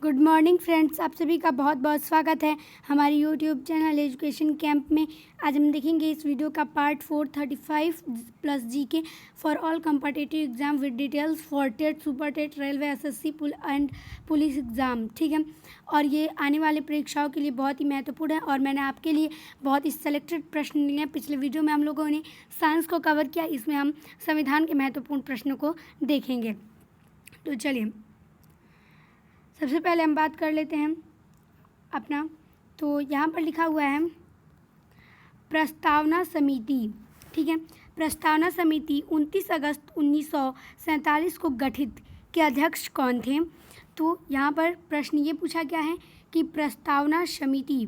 Good morning friends, आप सभी का बहुत बहुत स्वागत है हमारे यूट्यूब चैनल एजुकेशन कैंप में। आज हम देखेंगे इस वीडियो का part 435 plus GK for all competitive exam with details for TET, super TET, railway, SSC and police exam. ठीक है, और ये आने वाले परीक्षाओं के लिए बहुत ही महत्वपूर्ण है और मैंने आपके लिए बहुत ही सेलेक्टेड प्रश्न लिए हैं। पिछले वीडियो में हम लोगों ने साइंस को कवर किया, इसमें हम संविधान के महत्वपूर्ण प्रश्नों को देखेंगे। तो चलिए सबसे पहले हम बात कर लेते हैं अपना। तो यहाँ पर लिखा हुआ है प्रस्तावना समिति। ठीक है, प्रस्तावना समिति 29 अगस्त 1947 को गठित के अध्यक्ष कौन थे? तो यहाँ पर प्रश्न ये पूछा गया है कि प्रस्तावना समिति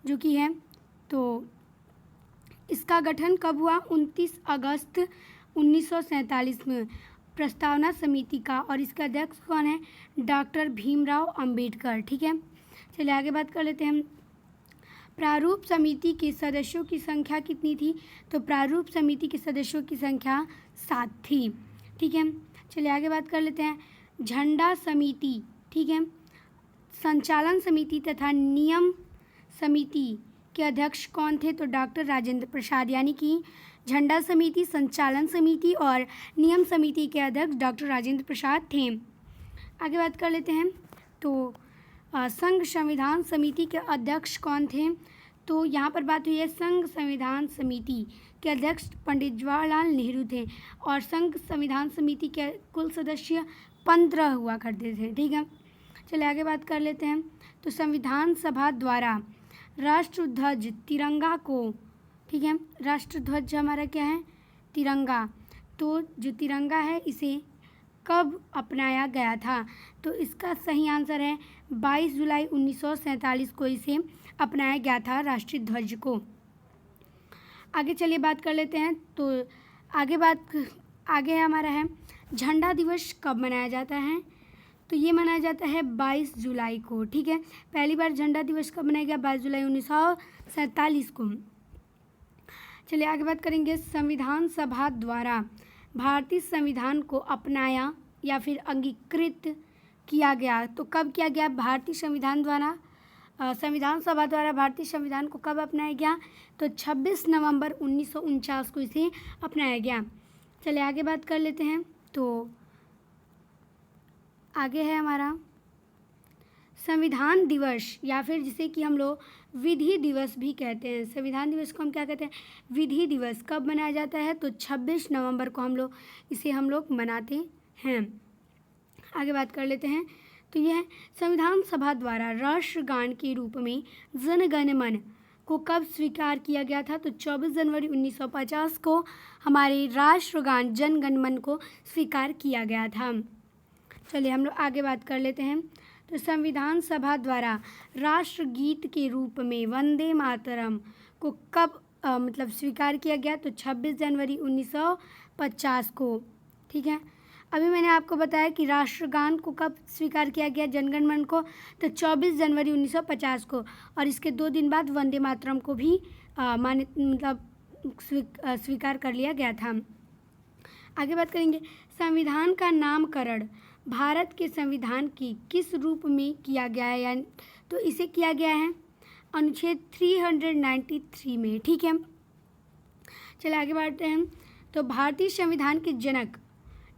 जो कि है तो इसका गठन कब हुआ? 29 अगस्त 1947 में प्रस्तावना समिति का, और इसका अध्यक्ष कौन है? डॉक्टर भीमराव अंबेडकर। ठीक है, चलिए आगे बात कर लेते हैं। प्रारूप समिति के सदस्यों की संख्या कितनी थी? तो प्रारूप समिति के सदस्यों की संख्या 7 थी। ठीक है, चलिए आगे बात कर लेते हैं। झंडा समिति, ठीक है, संचालन समिति तथा नियम समिति के अध्यक्ष कौन थे? तो डॉक्टर राजेंद्र प्रसाद, यानी कि झंडा समिति, संचालन समिति और नियम समिति के अध्यक्ष डॉक्टर राजेंद्र प्रसाद थे। आगे बात कर लेते हैं। तो संघ संविधान समिति के अध्यक्ष कौन थे? तो यहाँ पर बात हुई है संघ संविधान समिति के अध्यक्ष पंडित जवाहरलाल नेहरू थे और संघ संविधान समिति के कुल सदस्य 15 हुआ करते थे। ठीक है, चलिए आगे बात कर लेते हैं। तो संविधान सभा द्वारा राष्ट्रध्वज तिरंगा को, ठीक है, राष्ट्रध्वज हमारा क्या है? तिरंगा। तो जो तिरंगा है इसे कब अपनाया गया था? तो इसका सही आंसर है 22 जुलाई 1947 को इसे अपनाया गया था, राष्ट्रीय ध्वज को। आगे चलिए बात कर लेते हैं। तो आगे हमारा है झंडा दिवस कब मनाया जाता है? तो ये मनाया जाता है 22 जुलाई को। ठीक है, पहली बार झंडा दिवस कब मनाया गया? 22 जुलाई 1947 को। चलिए आगे बात करेंगे। संविधान सभा द्वारा भारतीय संविधान को अपनाया या फिर अंगीकृत किया गया, तो कब किया गया? भारतीय संविधान द्वारा संविधान सभा द्वारा भारतीय संविधान को कब अपनाया गया? तो 26 नवंबर 1949 को इसे अपनाया गया। चलिए आगे बात कर लेते हैं। तो आगे है हमारा संविधान दिवस, या फिर जिसे कि हम लोग विधि दिवस भी कहते हैं। संविधान दिवस को हम क्या कहते हैं? विधि दिवस। कब मनाया जाता है? तो 26 नवंबर को हम लोग मनाते हैं। आगे बात कर लेते हैं। तो यह संविधान सभा द्वारा राष्ट्रगान के रूप में जन गण मन को कब स्वीकार किया गया था? तो 24 जनवरी 1950 को हमारे राष्ट्रगान जन गण मन को स्वीकार किया गया था। चलिए हम लोग आगे बात कर लेते हैं। तो संविधान सभा द्वारा राष्ट्रगीत के रूप में वंदे मातरम को कब स्वीकार किया गया? तो 26 जनवरी 1950 को। ठीक है, अभी मैंने आपको बताया कि राष्ट्रगान को कब स्वीकार किया गया जनगण मन को? तो 24 जनवरी 1950 को, और इसके 2 दिन बाद वंदे मातरम को भी स्वीकार कर लिया गया था। आगे बात करेंगे। संविधान का नामकरण भारत के संविधान के किस रूप में किया गया है? यानी तो इसे किया गया है अनुच्छेद 393 में। ठीक है, चलिए आगे बढ़ते हैं। तो भारतीय संविधान के जनक,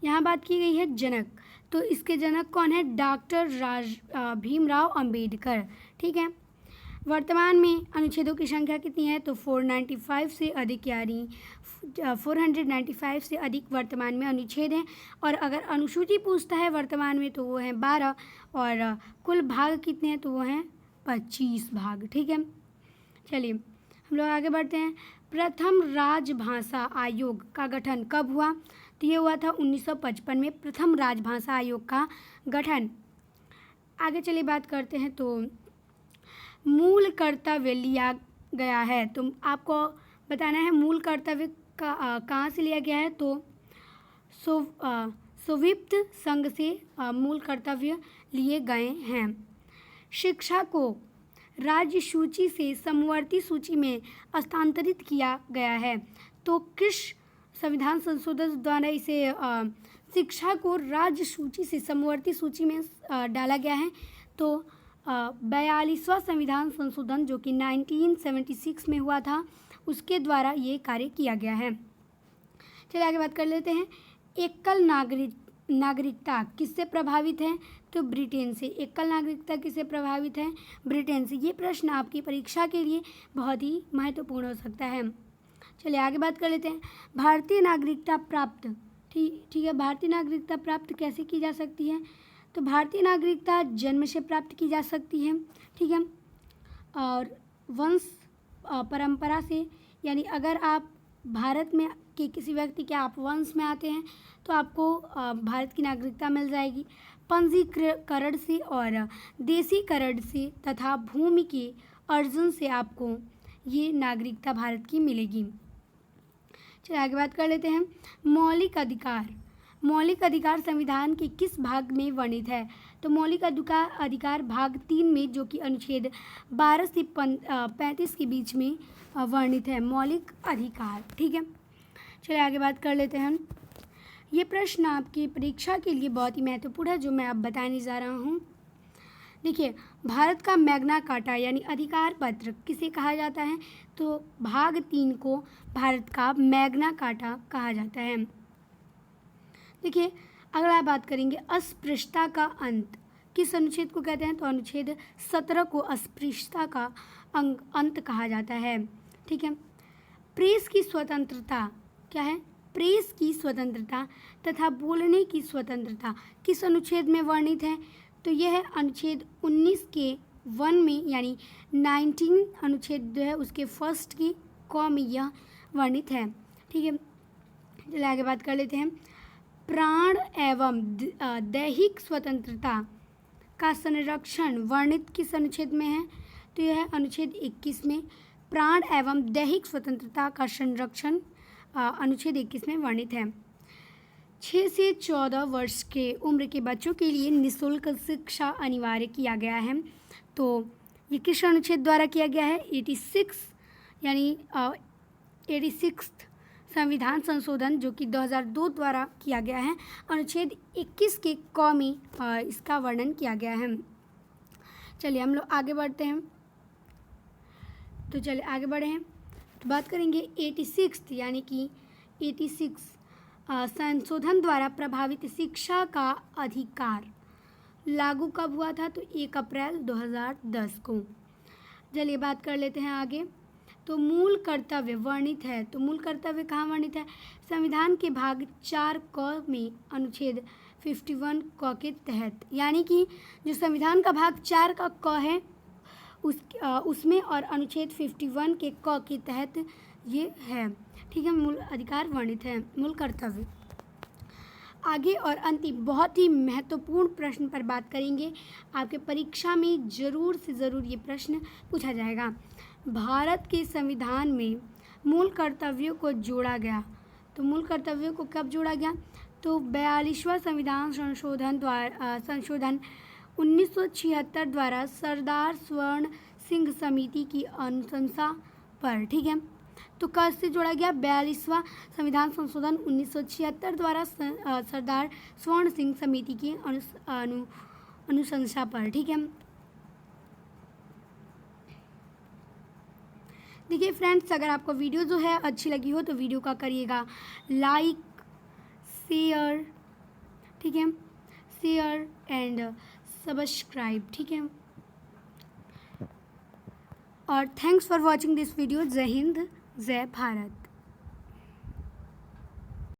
यहाँ बात की गई है जनक, तो इसके जनक कौन है? डॉक्टर भीमराव अंबेडकर। ठीक है, वर्तमान में अनुच्छेदों की संख्या कितनी है? तो 495 से अधिक, यानी 495 से अधिक वर्तमान में अनुच्छेद हैं। और अगर अनुसूची पूछता है वर्तमान में तो वो है 12, और कुल भाग कितने हैं? तो वो हैं 25 भाग। ठीक है, चलिए हम लोग आगे बढ़ते हैं। प्रथम राजभाषा आयोग का गठन कब हुआ? तो ये हुआ था 1955 में प्रथम राजभाषा आयोग का गठन। आगे चलिए बात करते हैं। तो मूल कर्तव्य लिया गया है, तो आपको बताना है मूल कर्तव्य कहाँ से लिया गया है? तो सोवियत संघ से मूल कर्तव्य लिए गए हैं। शिक्षा को राज्य सूची से समवर्ती सूची में स्थानांतरित किया गया है, तो किस संविधान संशोधन द्वारा इसे शिक्षा को राज्य सूची से समवर्ती सूची में डाला गया है? तो 42वां संविधान संशोधन जो कि 1976 में हुआ था, उसके द्वारा ये कार्य किया गया है। चलिए आगे बात कर लेते हैं। एकल नागरिकता किससे प्रभावित है? तो ब्रिटेन से। एकल नागरिकता किससे प्रभावित है? ब्रिटेन से। ये प्रश्न आपकी परीक्षा के लिए बहुत ही महत्वपूर्ण हो सकता है। चलिए आगे बात कर लेते हैं। भारतीय नागरिकता प्राप्त, ठीक है, भारतीय नागरिकता प्राप्त कैसे की जा सकती है? तो भारतीय नागरिकता जन्म से प्राप्त की जा सकती है, ठीक है, और वंश परंपरा से, यानी अगर आप भारत में के किसी व्यक्ति के आप वंश में आते हैं तो आपको भारत की नागरिकता मिल जाएगी। पंजीकरण से और देशीकरण से तथा भूमि के अर्जन से आपको ये नागरिकता भारत की मिलेगी। चलिए आगे बात कर लेते हैं। मौलिक अधिकार, मौलिक अधिकार संविधान के किस भाग में वर्णित है? तो मौलिक अधिकार भाग 3 में, जो कि अनुच्छेद 12 से 35 के बीच में वर्णित है मौलिक अधिकार, ठीक है। चलिए आगे बात कर लेते हैं। ये प्रश्न आपकी परीक्षा के लिए बहुत ही महत्वपूर्ण है, जो मैं अब बताने जा रहा हूँ। देखिए, भारत का मैग्ना कार्टा यानी अधिकार पत्र किसे कहा जाता है? तो भाग 3 को भारत का मैग्ना कार्टा कहा जाता है। देखिए, अगला बात करेंगे अस्पृश्यता का अंत किस अनुच्छेद को कहते हैं? तो अनुच्छेद 17 को अस्पृश्यता का अंत कहा जाता है, ठीक है। प्रेस की स्वतंत्रता क्या है? प्रेस की स्वतंत्रता तथा बोलने की स्वतंत्रता किस अनुच्छेद में वर्णित है? तो यह है अनुच्छेद 19 के 1 में, यानी 19 अनुच्छेद जो है उसके फर्स्ट की क में यह वर्णित है, ठीक है। चलिए आगे बात कर लेते हैं। प्राण एवं दैहिक स्वतंत्रता का संरक्षण वर्णित किस अनुच्छेद में है? तो यह है अनुच्छेद 21 में। प्राण एवं दैहिक स्वतंत्रता का संरक्षण अनुच्छेद 21 में वर्णित है। 6 से 14 वर्ष के उम्र के बच्चों के लिए निःशुल्क शिक्षा अनिवार्य किया गया है। तो ये किस अनुच्छेद द्वारा किया गया है? 86 यानी 86 संविधान संशोधन जो कि 2002 द्वारा किया गया है। अनुच्छेद 21 के क में इसका वर्णन किया गया है। चलिए हम लोग आगे बढ़ते हैं। तो चलिए आगे बढ़े हैं तो बात करेंगे 86 यानी कि 86 संशोधन द्वारा प्रभावित शिक्षा का अधिकार लागू कब हुआ था? तो 1 अप्रैल 2010 को। चलिए बात कर लेते हैं आगे। तो मूल कर्तव्य वर्णित है, तो मूल कर्तव्य कहाँ वर्णित है? संविधान के भाग 4 क में अनुच्छेद 51 क के तहत, यानी कि जो संविधान का भाग 4 का क है उसमें और अनुच्छेद 51 के क के तहत ये है, ठीक है। मूल अधिकार वर्णित है, मूल कर्तव्य। आगे और अंतिम बहुत ही महत्वपूर्ण प्रश्न पर बात करेंगे। आपके परीक्षा में ज़रूर से ज़रूर ये प्रश्न पूछा जाएगा। भारत के संविधान में मूल कर्तव्यों को जोड़ा गया, तो मूल कर्तव्यों को कब जोड़ा गया? तो 42वां संविधान संशोधन 1976 द्वारा सरदार स्वर्ण सिंह समिति की अनुशंसा पर, ठीक है। तो कब से जोड़ा गया? 42वां संविधान संशोधन 1976 द्वारा सरदार स्वर्ण सिंह समिति की अनुशंसा पर, ठीक है। देखिए फ्रेंड्स, अगर आपको वीडियो जो है अच्छी लगी हो तो वीडियो का करिएगा लाइक, शेयर, ठीक है, शेयर एंड सब्सक्राइब, ठीक है। और thanks for watching this video. जय हिंद, जय भारत।